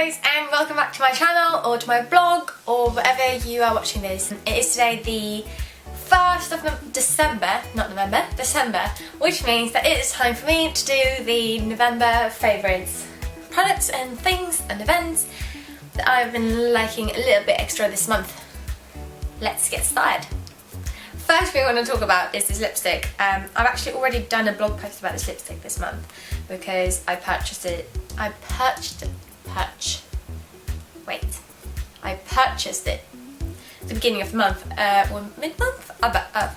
guys, and welcome back to my channel or to my blog or wherever you are watching this. It is today the 1st of December, not November, December, which means that it is time for me to do the November favourites, products and things and events that I've been liking a little bit extra this month. Let's get started. First thing I want to talk about is this lipstick. I've actually already done a blog post about this lipstick this month because I purchased it. I purchased it at the beginning of the month, or mid-month? I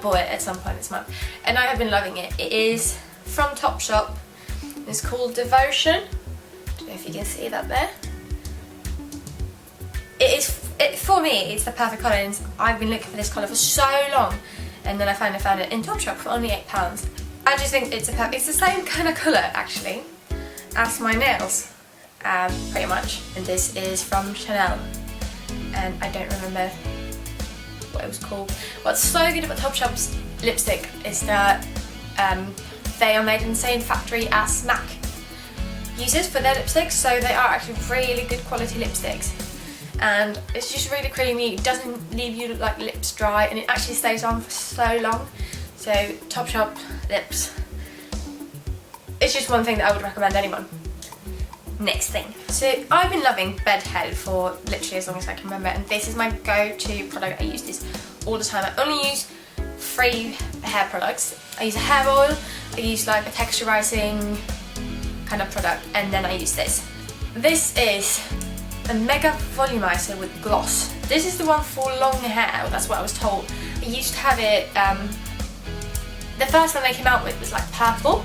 bought it at some point this month and I have been loving it. It is from Topshop. It's called Devotion. I don't know if you can see that there. For me, it's the perfect colour, and I've been looking for this colour for so long, and then I finally found it in Topshop for only £8. I just think it's the same kind of colour actually as my nails, pretty much. And this is from Chanel, and I don't remember what it was called. What's so good about Topshop's lipstick is that they are made in the same factory as MAC uses for their lipsticks, so they are actually really good quality lipsticks. And it's just really creamy, it doesn't leave you like lips dry, and it actually stays on for so long. So Topshop lips, it's just one thing that I would recommend anyone. Next thing, so I've been loving Bedhead for literally as long as I can remember, and this is my go-to product. I use this all the time. I only use 3 hair products. I use a hair oil, I use like a texturizing kind of product, and then I use this. This is a mega volumizer with gloss. This is the one for long hair, that's what I was told. I used to have it, the first one they came out with was like purple,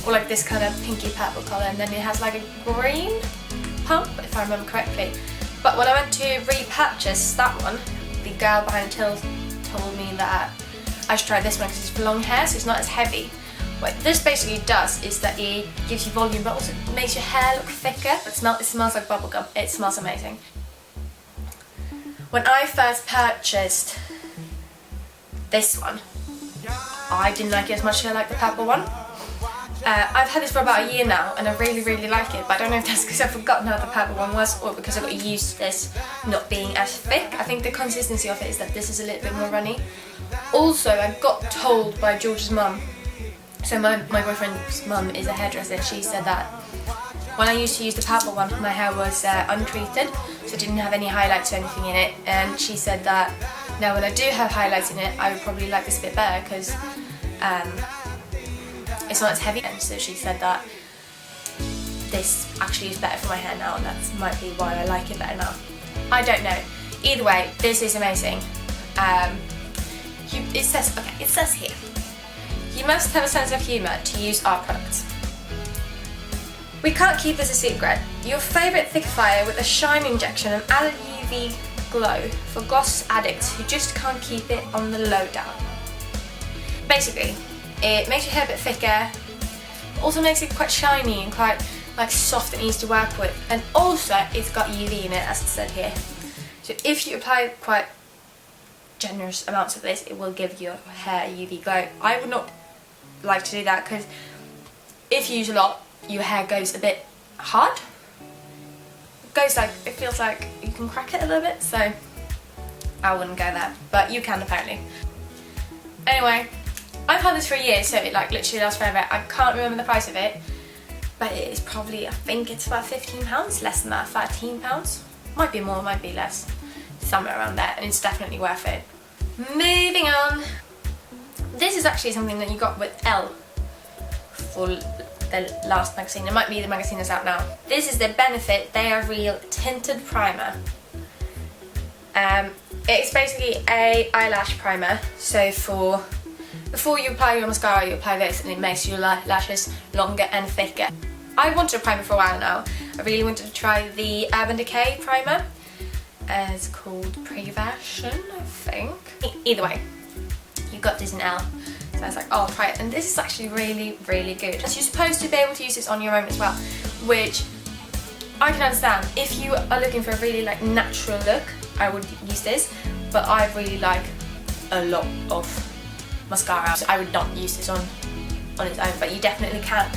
or like this kind of pinky purple colour, and then it has like a green pump, if I remember correctly. But when I went to repurchase that one, the girl behind the till told me that I should try this one because it's for long hair, so it's not as heavy. What this basically does is that it gives you volume, but also makes your hair look thicker. It smells like bubblegum. It smells amazing. When I first purchased this one, I didn't like it as much as I like the purple one. I've had this for about a year now, and I really like it, but I don't know if that's because I've forgotten how the purple one was, or because I got used to this not being as thick. I think the consistency of it is that this is a little bit more runny. Also, I got told by George's mum, so my boyfriend's mum is a hairdresser, and she said that when I used to use the purple one, my hair was untreated, so it didn't have any highlights or anything in it, and she said that now when I do have highlights in it, I would probably like this a bit better because it's not as heavy. And so she said that this actually is better for my hair now, and that might be why I like it better now. I don't know. Either way, this is amazing. It says here, you must have a sense of humour to use our products. We can't keep this a secret. Your favourite thickifier with a shine injection and added UV glow for gloss addicts who just can't keep it on the lowdown. Basically, it makes your hair a bit thicker, also makes it quite shiny and quite like soft and easy to work with, and also it's got UV in it, as it said here. So if you apply quite generous amounts of this, it will give your hair a UV glow. I would not like to do that because if you use a lot, your hair goes a bit hard. It feels like you can crack it a little bit, so I wouldn't go there, but you can apparently. Anyway, I've had this for a year, so it like literally lasts forever. I can't remember the price of it, but it is probably, I think it's about £15, less than that, £13. Might be more, might be less, somewhere around there, and it's definitely worth it. Moving on. This is actually something that you got with Elle for the last magazine. It might be the magazine that's out now. This is the Benefit They Are Real Tinted Primer. It's basically a eyelash primer, so before you apply your mascara, you apply this, and it makes your lashes longer and thicker. I wanted a primer for a while now. I really wanted to try the Urban Decay primer. It's called Preversion, I think. Either way, you got this in Elle, so I was like, oh, I'll try it, and this is actually really good. You're supposed to be able to use this on your own as well, which I can understand. If you are looking for a really like natural look, I would use this, but I really like a lot of mascara, so I would not use this on its own, but you definitely can.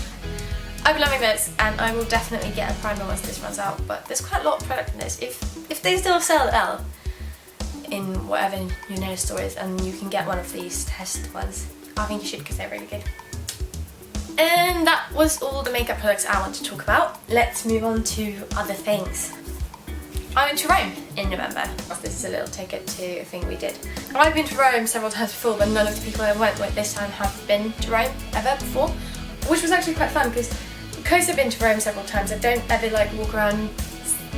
I've been loving this, and I will definitely get a primer once this runs out, but there's quite a lot of product in this. If they still sell L in whatever your nearest store is, and you can get one of these test ones, I think you should, because they're really good. And that was all the makeup products I want to talk about. Let's move on to other things. I went to Rome in November. This is a little ticket to a thing we did. I've been to Rome several times before, but none of the people I went with this time have been to Rome ever before, which was actually quite fun because I've been to Rome several times, I don't ever like walk around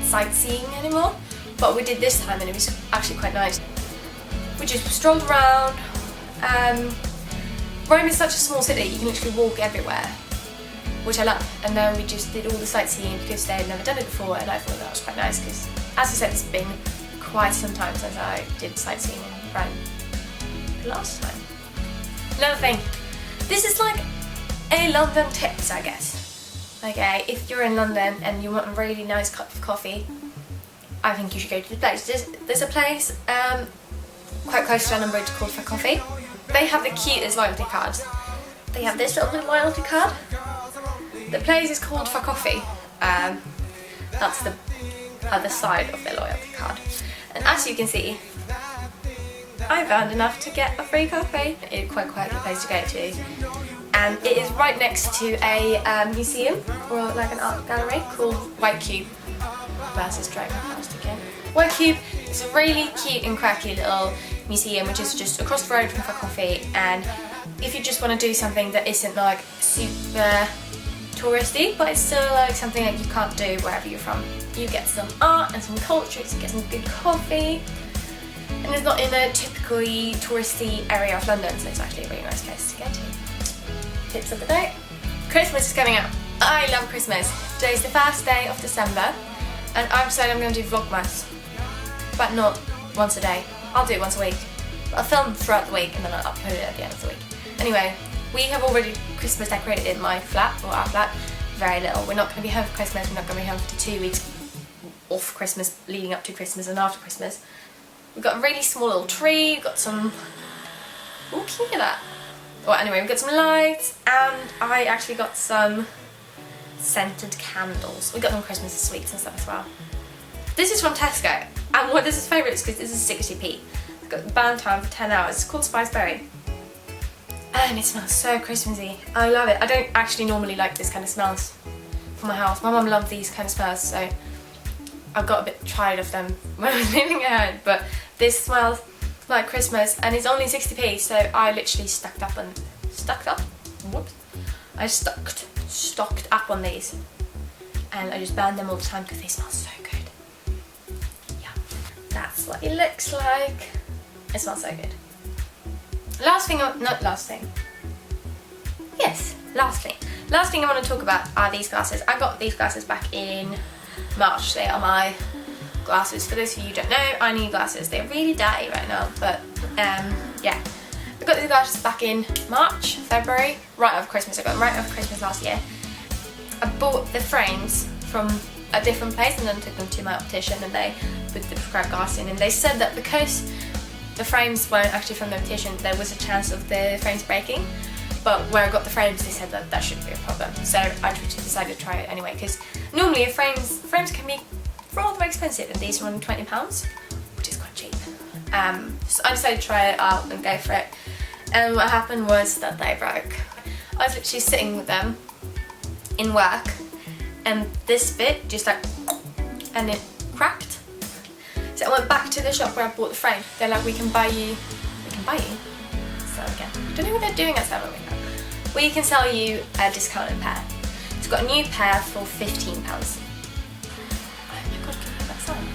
sightseeing anymore, but we did this time and it was actually quite nice. We just strolled around. Rome is such a small city, you can literally walk everywhere, which I love. And then we just did all the sightseeing because they had never done it before, and I thought that was quite nice because, as I said, it's been quite some time since I did sightseeing in Rome the last time. Another thing, this is like a London tips, I guess. Okay, if you're in London and you want a really nice cup of coffee, I think you should go to the place. There's a place quite close to London Bridge called For Coffee. They have the cutest loyalty cards. They have this little loyalty card. The place is called For Coffee. That's the other side of their loyalty card. And as you can see, I've earned enough to get a free coffee. It's quite a good place to go to. And it is right next to a museum, or like an art gallery, called White Cube versus Dragon House again. White Cube is a really cute and quirky little museum which is just across the road from For Coffee, and if you just want to do something that isn't like super touristy, but it's still like something that you can't do wherever you're from. You get some art and some culture, you get some good coffee, and it's not in a typically touristy area of London, so it's actually a really nice place to get to. Tips of the day. Christmas is coming up. I love Christmas. Today's the first day of December, and I've decided I'm going to do Vlogmas, but not once a day. I'll do it once a week. I'll film throughout the week and then I'll upload it at the end of the week. Anyway, we have already Christmas decorated in my flat, or our flat. Very little. We're not going to be home for Christmas, we're not going to be home for 2 weeks off Christmas, leading up to Christmas and after Christmas. We've got a really small little tree, we've got some... Oh, can you hear that? Well, anyway, we've got some lights, and I actually got some scented candles. We got them Christmas sweets and stuff as well. This is from Tesco, and what this is favourite is because this is 60p. It's got band time for 10 hours. It's called Spice Berry. And it smells so Christmassy. I love it. I don't actually normally like this kind of smells for my house. My mum loved these kind of smells, so I got a bit tired of them when I was living at home. But this smells like Christmas, and it's only 60p, so I literally stocked up. Whoops. I stocked up on these, and I just burn them all the time because they smell so good. Yeah, that's what it looks like. It smells so good. Last thing I want to talk about are these glasses. I got these glasses back in March. They are my glasses. For those of you who don't know, I need glasses. They're really dirty right now, but yeah. I got these glasses back in March, February, right after Christmas. I got them right after Christmas last year. I bought the frames from a different place and then took them to my optician, and they put the prescribed glass in, and they said that because the frames weren't actually from the optician, there was a chance of the frames breaking. But where I got the frames, they said that that shouldn't be a problem. So I just decided to try it anyway, because normally frames can be rather expensive, and these are only £20, which is quite cheap. So I decided to try it out and go for it. And what happened was that they broke. I was literally sitting with them in work, and this bit just like, and it cracked. So I went back to the shop where I bought the frame. They're like, we can buy you. So again, I don't know what they're doing at 7 weeks. We can sell you a discounted pair. It's got a new pair for £15. Oh my god, can you hear that sound?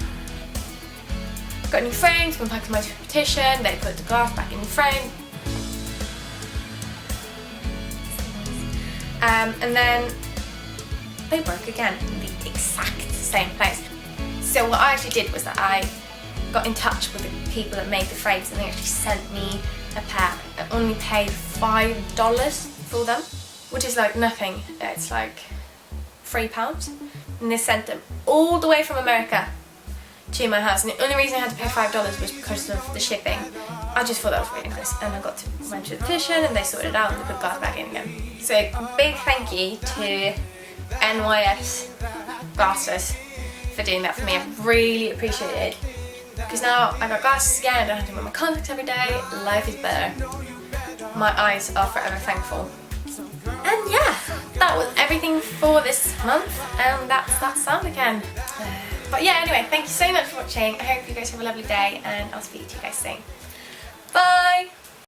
Got new frames, went back to my optician, they put the glass back in the frame. And then they broke again in the exact same place. So what I actually did was that I got in touch with the people that made the frames, and they actually sent me a pair. I only paid $5 for them, which is like nothing. It's like £3, and they sent them all the way from America to my house, and the only reason I had to pay $5 was because of the shipping. I just thought that was really nice, and I went to the optician and they sorted it out and they put glass back in again. So big thank you to NYS glasses for doing that for me. I really appreciate it. Because now I got glasses again, I don't have to wear my contacts every day, life is better. My eyes are forever thankful. And yeah, that was everything for this month, and that's that sound again. But yeah, anyway, thank you so much for watching. I hope you guys have a lovely day, and I'll speak to you guys soon. Bye!